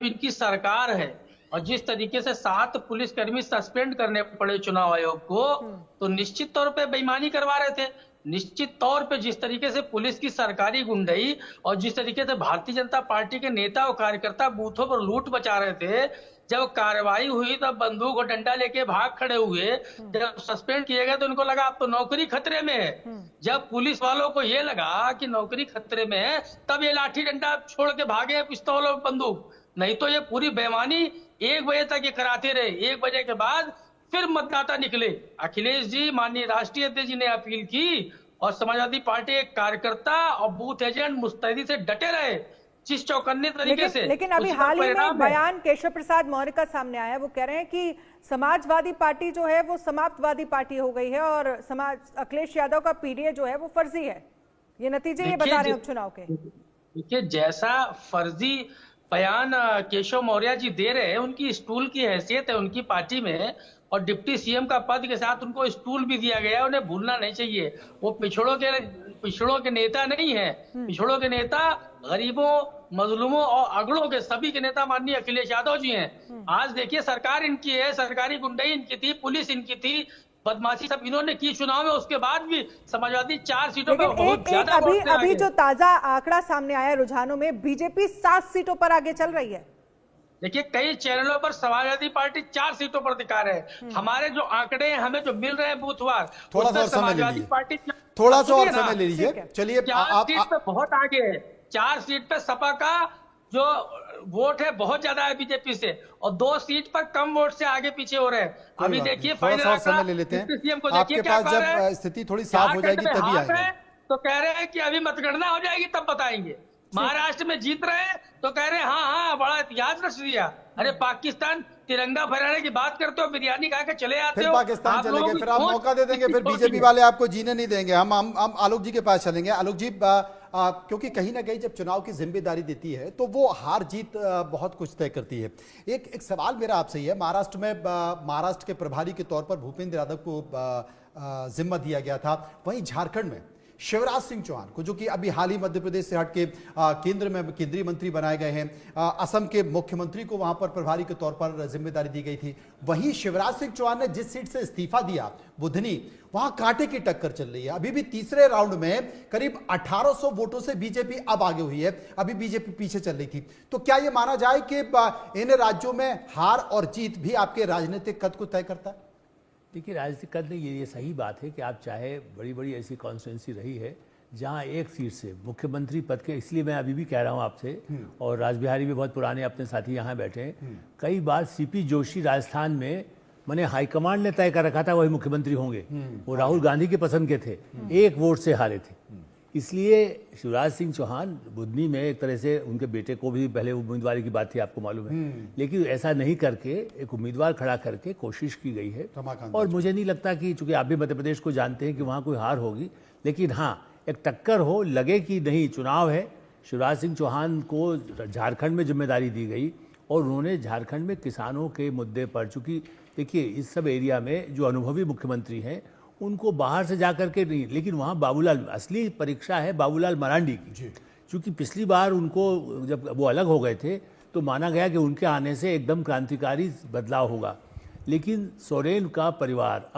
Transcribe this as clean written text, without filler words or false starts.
इनकी सरकार है और जिस तरीके से 7 पुलिसकर्मी सस्पेंड करने पड़े चुनाव आयोग को, तो निश्चित तौर पे बेईमानी करवा रहे थे। निश्चित तौर पे जिस तरीके से पुलिस की सरकारी गुंडई और जिस तरीके से भारतीय जनता पार्टी के नेता और कार्यकर्ता बूथों पर लूट मचा रहे थे, जब कार्रवाई हुई तब बंदूक और डंडा लेके भाग खड़े हुए। जब सस्पेंड किए गए तो उनको लगा अब तो नौकरी खतरे में है। जब पुलिस वालों को ये लगा कि नौकरी खतरे में है, तब ये लाठी डंडा छोड़ के भागे, पिस्तौल और बंदूक। नहीं तो ये पूरी बेईमानी 1 बजे तक ये कराते रहे। 1 बजे के बाद फिर मतदाता निकले। अखिलेश जी, माननीय राष्ट्रीय अध्यक्ष जी ने अपील की और समाजवादी पार्टी के कार्यकर्ता और बूथ एजेंट मुस्तैदी से डटे रहे, जिस चौकन्ने तरीके से। लेकिन अभी हाल ही में बयान केशव प्रसाद मौर्य का सामने आया। वो कह रहे हैं कि समाजवादी पार्टी जो है वो समाप्तवादी पार्टी हो गई है और अखिलेश यादव का पीडीए जो है वो फर्जी है। ये नतीजे ये बता रहे हैं उपचुनाव के। देखिए, जैसा फर्जी बयान केशव मौर्य जी दे रहे हैं, उनकी स्टूल की हैसियत है उनकी पार्टी में और डिप्टी सीएम का पद के साथ उनको स्टूल भी दिया गया है। उन्हें भूलना नहीं चाहिए, वो पिछड़ों के नेता नहीं है। पिछड़ों के नेता गरीबों, मजलूमों और अगड़ों के सभी के नेता माननीय अखिलेश यादव जी हैं। आज देखिए, सरकार इनकी है, सरकारी गुंडई इनकी थी, पुलिस इनकी थी, बदमाशी सब इन्होंने की चुनाव में। उसके बाद भी समाजवादी 4 सीटों पर बहुत ज्यादा अभी जो ताजा आंकड़ा सामने आया रुझानों में, बीजेपी 7 सीटों पर आगे चल रही है। देखिए, कई चैनलों पर समाजवादी पार्टी 4 सीटों पर दिखा रहे हैं। हमारे जो आंकड़े हैं, हमें जो मिल रहे हैं बूथवार, थोड़ा सा समाजवादी पार्टी थोड़ा सा और समय ले लीजिए। चलिए, 4 सीट पे बहुत आगे है। 4 सीट पे सपा का जो वोट है बहुत ज्यादा है बीजेपी से, और 2 सीट पर कम वोट से आगे पीछे हो रहे हैं। अभी देखिए फाइनल समय ले लेते हैं। सीएम को आपके पास जब स्थिति थोड़ी साफ हो जाएगी तभी आएंगे। तो कह रहे हैं कि अभी मतगणना हो जाएगी तब बताएंगे। महाराष्ट्र में जीत रहे हैं तो कह रहे हैं हाँ बड़ा इतिहास रच दिया। अरे पाकिस्तान तिरंगा फहराने की बात करते हो, बिरयानी खा के चले आते हो, पाकिस्तान चले गए, फिर आप मौका दे देंगे, फिर बीजेपी वाले आपको जीने नहीं देंगे। हम आलोक जी के पास चलेंगे। आलोक जी, क्योंकि कहीं ना कहीं जब चुनाव की जिम्मेदारी देती है तो वो हार जीत बहुत कुछ तय करती है। एक सवाल मेरा आपसे ही है, महाराष्ट्र के प्रभारी के तौर पर भूपेंद्र यादव को जिम्मा दिया गया था। वहीं झारखंड में शिवराज सिंह चौहान को, जो कि अभी हाल ही मध्य प्रदेश से हटके केंद्र में केंद्रीय मंत्री बनाए गए हैं, असम के मुख्यमंत्री को वहां पर प्रभारी के तौर पर जिम्मेदारी दी गई थी। वहीं शिवराज सिंह चौहान ने जिस सीट से इस्तीफा दिया, बुधनी, वहां कांटे की टक्कर चल रही है। अभी भी तीसरे राउंड में करीब 1800 वोटों से बीजेपी अब आगे हुई है, अभी बीजेपी पीछे चल रही थी। तो क्या यह माना जाए कि इन राज्यों में हार और जीत भी आपके राजनीतिक कद को तय करता है? देखिए, राजनीतिक कद नहीं, ये सही बात है कि आप चाहे बड़ी बड़ी ऐसी कॉन्स्टिट्यूंसी रही है जहां एक सीट से मुख्यमंत्री पद के, इसलिए मैं अभी भी कह रहा हूं आपसे, और राजबिहारी भी बहुत पुराने अपने साथी यहाँ बैठे हैं, कई बार सीपी जोशी राजस्थान में मैंने हाईकमांड ने तय कर रखा था वही मुख्यमंत्री होंगे। वो राहुल गांधी के पसंद के थे, 1 वोट से हारे थे। इसलिए शिवराज सिंह चौहान बुधनी में एक तरह से उनके बेटे को भी पहले उम्मीदवारी की बात थी, आपको मालूम है, लेकिन ऐसा नहीं करके एक उम्मीदवार खड़ा करके कोशिश की गई है। और मुझे नहीं लगता कि, चूंकि आप भी मध्य प्रदेश को जानते हैं, कि वहाँ कोई हार होगी, लेकिन हाँ एक टक्कर हो, लगे कि नहीं चुनाव है। शिवराज सिंह चौहान को झारखंड में जिम्मेदारी दी गई और उन्होंने झारखंड में किसानों के मुद्दे पर, चूँकि देखिए इस सब एरिया में जो अनुभवी मुख्यमंत्री हैं उनको बाहर से जाकर के नहीं, लेकिन वहाँ बाबूलाल, असली परीक्षा है बाबूलाल मरांडी की, क्योंकि पिछली बार उनको जब वो अलग हो गए थे तो माना गया कि उनके आने से एकदम क्रांतिकारी बदलाव होगा, लेकिन सोरेन का परिवार